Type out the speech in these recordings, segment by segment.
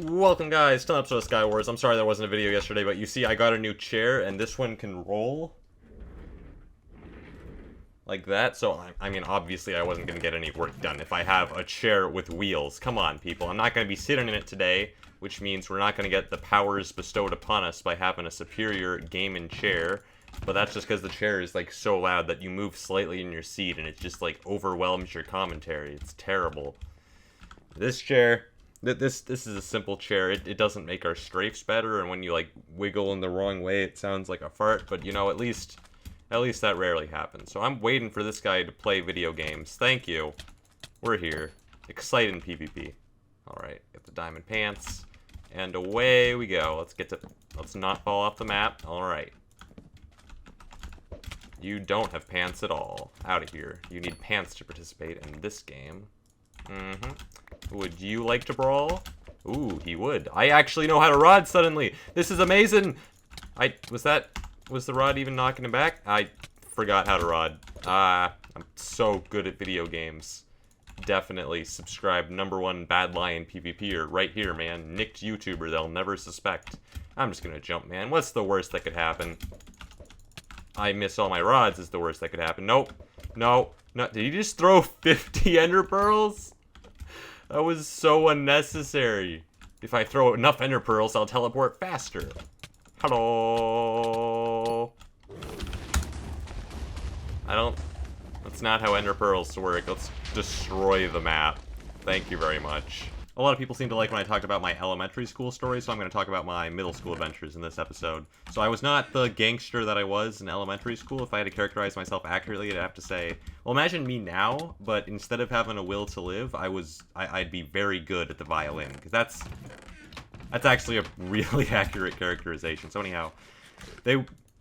Welcome guys to an episode of Sky Wars. I'm sorry there wasn't a video yesterday, but you see I got a new chair and this one can roll like that. So I mean obviously I wasn't going to get any work done if I have a chair with wheels. Come on people, I'm not going to be sitting in it today, which means we're not going to get the powers bestowed upon us by having a superior gaming chair. But that's just because the chair is like so loud that you move slightly in your seat and it just like overwhelms your commentary. It's terrible. This chair, this is a simple chair. It doesn't make our strafes better, and when you like wiggle in the wrong way, it sounds like a fart. But you know, at least that rarely happens. So I'm waiting for this guy to play video games. Thank you. We're here. Exciting PvP. All right, get the diamond pants, and away we go. Let's not fall off the map. All right. You don't have pants at all. Out of here. You need pants to participate in this game. Would you like to brawl? Ooh, he would. I actually know how to rod suddenly. This is amazing. Was the rod even knocking him back? I forgot how to rod. I'm so good at video games. Definitely subscribe. #1 bad lion PvPer right here, man. Nicked YouTuber they'll never suspect. I'm just gonna jump, man. What's the worst that could happen? I miss all my rods is the worst that could happen. Nope. No. Did you just throw 50 ender pearls? That was so unnecessary. If I throw enough ender pearls, I'll teleport faster. Hello. That's not how ender pearls work. Let's destroy the map. Thank you very much. A lot of people seem to like when I talked about my elementary school stories, so I'm going to talk about my middle school adventures in this episode. So I was not the gangster that I was in elementary school. If I had to characterize myself accurately, I'd have to say, well, imagine me now, but instead of having a will to live, I'd be very good at the violin, because that's actually a really accurate characterization. So anyhow,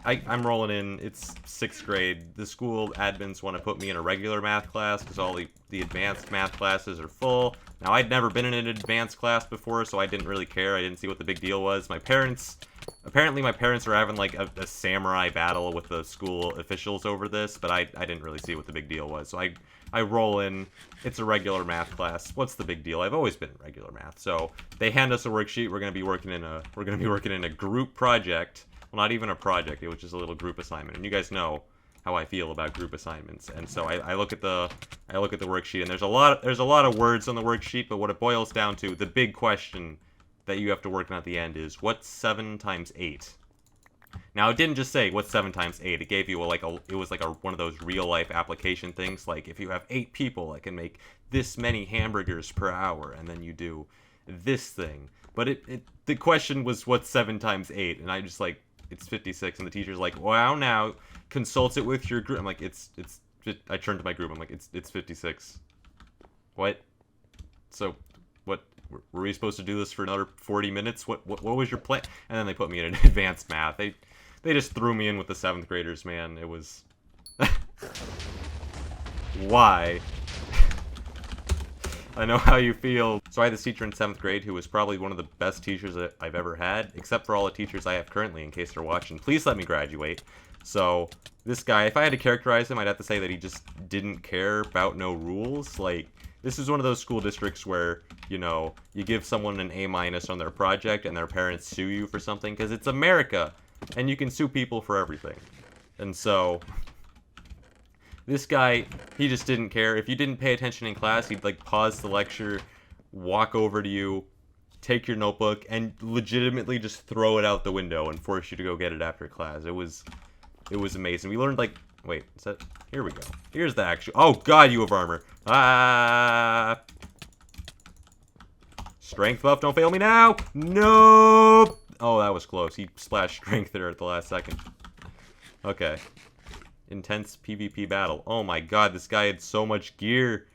I'm rolling in. It's 6th grade. The school admins want to put me in a regular math class because all the advanced math classes are full. Now, I'd never been in an advanced class before, so I didn't really care. I didn't see what the big deal was. Apparently my parents were having like a samurai battle with the school officials over this, but I didn't really see what the big deal was. So I roll in. It's a regular math class. What's the big deal? I've always been in regular math. So they hand us a worksheet. We're gonna be working in a group project. Well, not even a project. It was just a little group assignment. And you guys know how I feel about group assignments. And so I look at the worksheet, and there's a lot of words on the worksheet. But what it boils down to, the big question that you have to work on at the end is, what's 7 times 8? Now, it didn't just say what's 7 times 8. It gave you it was like one of those real life application things. Like if you have 8 people, I can make this many hamburgers per hour, and then you do this thing. But the question was what's 7 times 8, and I just like, it's 56, and the teacher's like, wow, now consult it with your group. I'm like, I turned to my group. I'm like, it's 56. What? So, what? Were we supposed to do this for another 40 minutes? What was your plan? And then they put me in an advanced math. They just threw me in with the 7th graders, man. It was... Why? I know how you feel. So I had this teacher in 7th grade who was probably one of the best teachers that I've ever had, except for all the teachers I have currently, in case they're watching. Please let me graduate. So this guy, if I had to characterize him, I'd have to say that he just didn't care about no rules. Like, this is one of those school districts where, you know, you give someone an A- on their project and their parents sue you for something, because it's America, and you can sue people for everything. And so... this guy, he just didn't care. If you didn't pay attention in class, he'd like pause the lecture, walk over to you, take your notebook, and legitimately just throw it out the window and force you to go get it after class. It was amazing. We learned like, wait, is that, here we go. Here's the actual, oh god, you have armor. Ah! Strength buff, don't fail me now! Nope! Oh, that was close. He splashed strength there at the last second. Okay. Intense PvP battle. Oh my god, this guy had so much gear.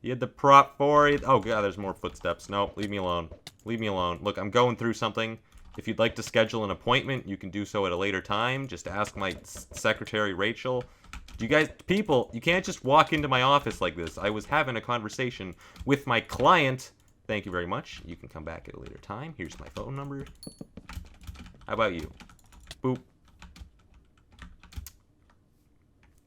He had the prop 4. Oh god, there's more footsteps. No, leave me alone. Leave me alone. Look, I'm going through something. If you'd like to schedule an appointment, you can do so at a later time. Just ask my secretary, Rachel. You guys, people, you can't just walk into my office like this. I was having a conversation with my client. Thank you very much. You can come back at a later time. Here's my phone number. How about you? Boop.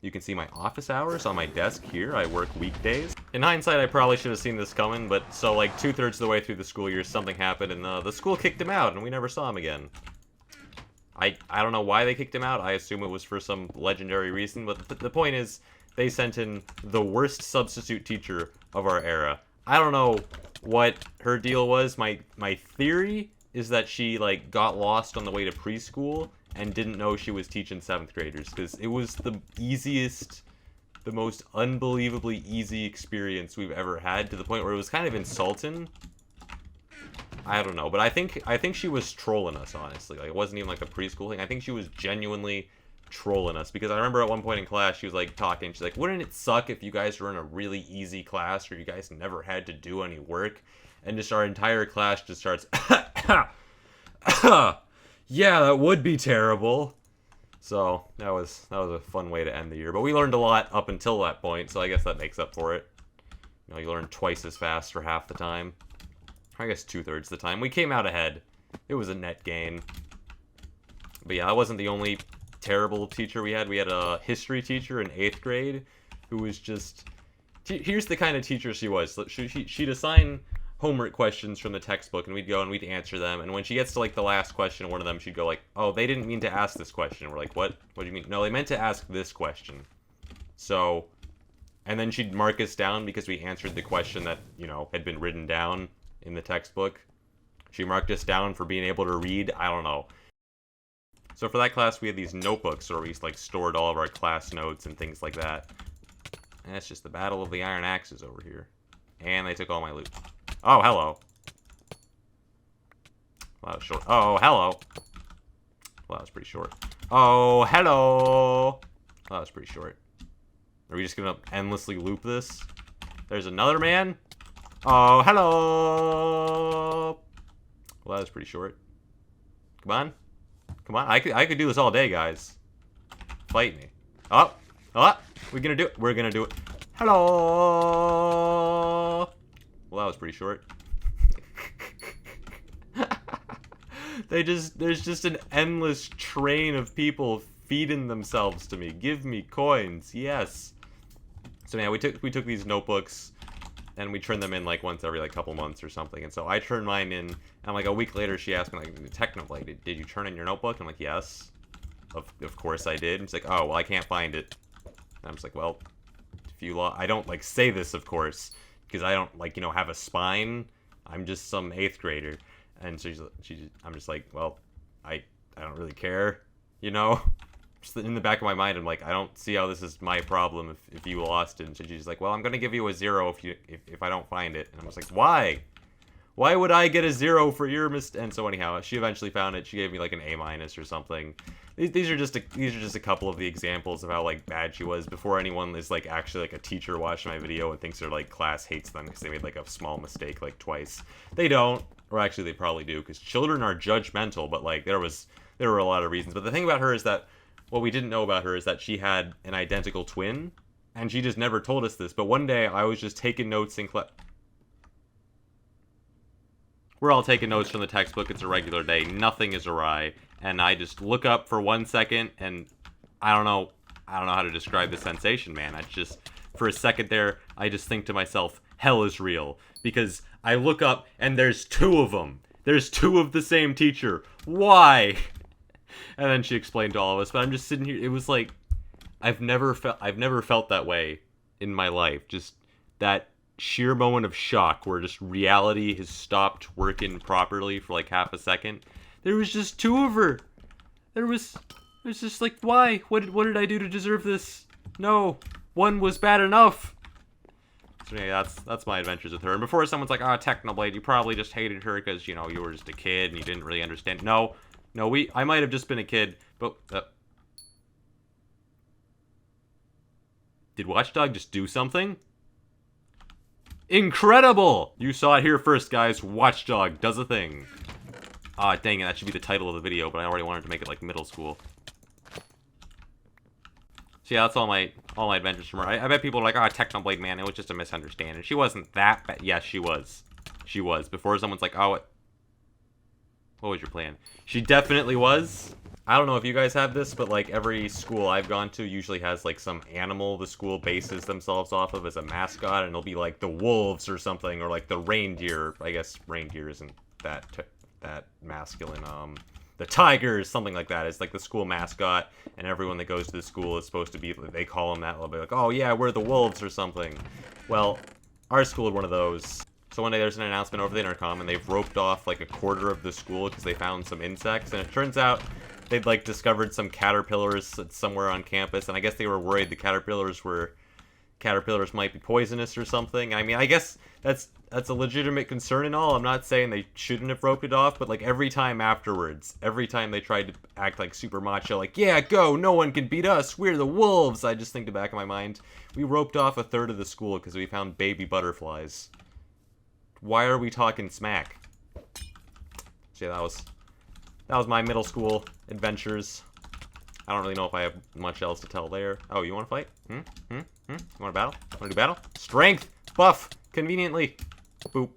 You can see my office hours on my desk here. I work weekdays. In hindsight, I probably should have seen this coming, but so like 2/3 of the way through the school year, something happened, and the school kicked him out, and we never saw him again. I don't know why they kicked him out. I assume it was for some legendary reason, but the point is, they sent in the worst substitute teacher of our era. I don't know what her deal was. My theory is that she like got lost on the way to preschool and didn't know she was teaching 7th graders, because it was the easiest, the most unbelievably easy experience we've ever had, to the point where it was kind of insulting. I don't know, but I think she was trolling us, honestly. Like, it wasn't even like a preschool thing. I think she was genuinely trolling us, because I remember at one point in class she was like talking. She's like, "Wouldn't it suck if you guys were in a really easy class where you guys never had to do any work?" And just our entire class just starts, "Yeah, that would be terrible." So that was a fun way to end the year. But we learned a lot up until that point, so I guess that makes up for it. You know, you learn twice as fast for half the time. I guess 2/3 of the time. We came out ahead. It was a net gain. But yeah, that wasn't the only terrible teacher we had. We had a history teacher in 8th grade who was just... Here's the kind of teacher she was. She'd assign homework questions from the textbook, and we'd go and we'd answer them. And when she gets to like the last question, one of them, she'd go like, "Oh, they didn't mean to ask this question." And we're like, "What? What do you mean?" "No, they meant to ask this question." So... And then she'd mark us down because we answered the question that, you know, had been written down in the textbook. She marked us down for being able to read. I don't know. So for that class, we had these notebooks where we like stored all of our class notes and things like that. And that's just the battle of the iron axes over here. And they took all my loot. Oh, hello. Well, that was short. Oh, hello. Well, that was pretty short. Oh, hello. Well, that was pretty short. Are we just gonna endlessly loop this? There's another man. Oh, hello. Well, that was pretty short. Come on. Come on. I could do this all day, guys. Fight me. Oh. Oh. We're gonna do it. We're gonna do it. Hello. Well, that was pretty short. There's just an endless train of people feeding themselves to me. Give me coins. Yes. So yeah, we took these notebooks and we turned them in like once every like couple months or something. And so I turned mine in, and like a week later she asked me like, "Technoblade, did you turn in your notebook?" I'm like, "Yes." Of course I did. And she's like, "Oh, well, I can't find it." And I'm just like, "Well, if you I don't like say this, of course, because I don't like, you know, have a spine. I'm just some 8th grader." And so I'm just like, "Well, I don't really care, you know." Just in the back of my mind, I'm like, I don't see how this is my problem if you lost it. And so she's like, "Well, I'm gonna give you a 0 if I don't find it." And I'm just like, "Why? Why would I get a 0 for your mistake?" And so anyhow, she eventually found it. She gave me like an A- or something. These are just a couple of the examples of how like bad she was, before anyone is like actually like a teacher watching my video and thinks their like class hates them because they made like a small mistake like twice. They don't, or actually they probably do, because children are judgmental. But like there were a lot of reasons. But the thing about her is that, what we didn't know about her is that she had an identical twin, and she just never told us this. But one day, I was just taking notes in class. We're all taking notes from the textbook. It's a regular day. Nothing is awry. And I just look up for 1 second, and I don't know how to describe the sensation, man. I just, for a second there, I just think to myself, hell is real. Because I look up, and there's 2 of them. There's 2 of the same teacher. Why? And then she explained to all of us, but I'm just sitting here. It was like, I've never felt that way in my life. Just that sheer moment of shock where just reality has stopped working properly for like half a second. There was just 2 of her. It was just like, why? What did I do to deserve this? No, 1 was bad enough. So yeah, that's my adventures with her. And before someone's like, "Oh, Technoblade, you probably just hated her because, you know, you were just a kid and you didn't really understand." No, I might have just been a kid, but... Did Watchdog just do something? Incredible! You saw it here first, guys. Watchdog does a thing. Ah, dang it, that should be the title of the video, but I already wanted to make it like middle school. So yeah, that's all my adventures from her. I bet people are like, "Oh, Technoblade, man, it was just a misunderstanding." She wasn't that bad. Yes, she was. She was. Before someone's like, "Oh, what was your plan?" She definitely was. I don't know if you guys have this, but like every school I've gone to usually has like some animal the school bases themselves off of as a mascot, and it'll be like the wolves or something, or like the reindeer. I guess reindeer isn't that masculine. The tigers, something like that. It's like the school mascot, and everyone that goes to the school is supposed to be, they call them that. They'll be like, oh yeah, we're the wolves or something. Well, our school had one of those. So one day there's an announcement over the intercom, and they've roped off like a quarter of the school because they found some insects, and it turns out they'd like discovered some caterpillars somewhere on campus, and I guess they were worried the caterpillars might be poisonous or something. I mean, I guess that's a legitimate concern and all. I'm not saying they shouldn't have roped it off, but like every time afterwards, every time they tried to act like super macho, like, yeah, go, no one can beat us, we're the wolves, I just think the back of my mind, we roped off a third of the school because we found baby butterflies. Why are we talking smack? So yeah, that was my middle school adventures. I don't really know if I have much else to tell there. Oh, you want to fight? You want to battle? Want to do battle? Strength! Buff! Conveniently! Boop.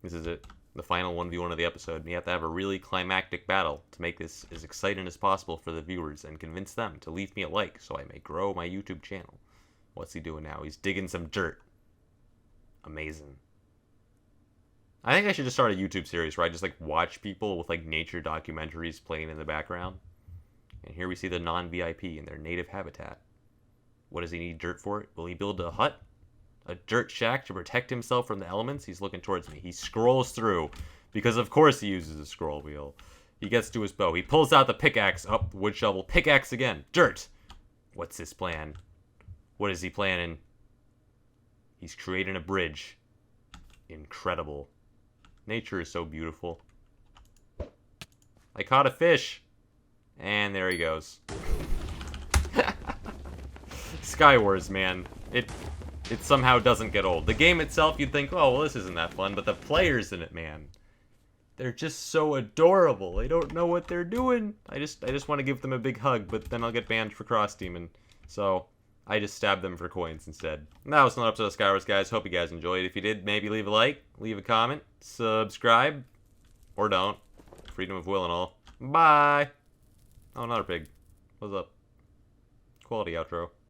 This is it. The final 1v1 of the episode. You have to have a really climactic battle to make this as exciting as possible for the viewers and convince them to leave me a like so I may grow my YouTube channel. What's he doing now? He's digging some dirt. Amazing. I think I should just start a YouTube series where I just like watch people with like nature documentaries playing in the background. And here we see the non-VIP in their native habitat. What does he need dirt for? Will he build a hut? A dirt shack to protect himself from the elements? He's looking towards me. He scrolls through, because of course he uses a scroll wheel. He gets to his bow. He pulls out the pickaxe. Oh, wood shovel. Pickaxe again. Dirt! What's his plan? What is he planning? He's creating a bridge. Incredible. Nature is so beautiful. I caught a fish! And there he goes. Skywars, man. It somehow doesn't get old. The game itself, you'd think, oh, well, this isn't that fun, but the players in it, man. They're just so adorable. They don't know what they're doing. I just want to give them a big hug, but then I'll get banned for cross-teaming. So, I just stab them for coins instead. And that was another episode of Skywars, guys. Hope you guys enjoyed. If you did, maybe leave a like, leave a comment, subscribe, or don't. Freedom of will and all. Bye! Oh, another pig. What's up? Quality outro.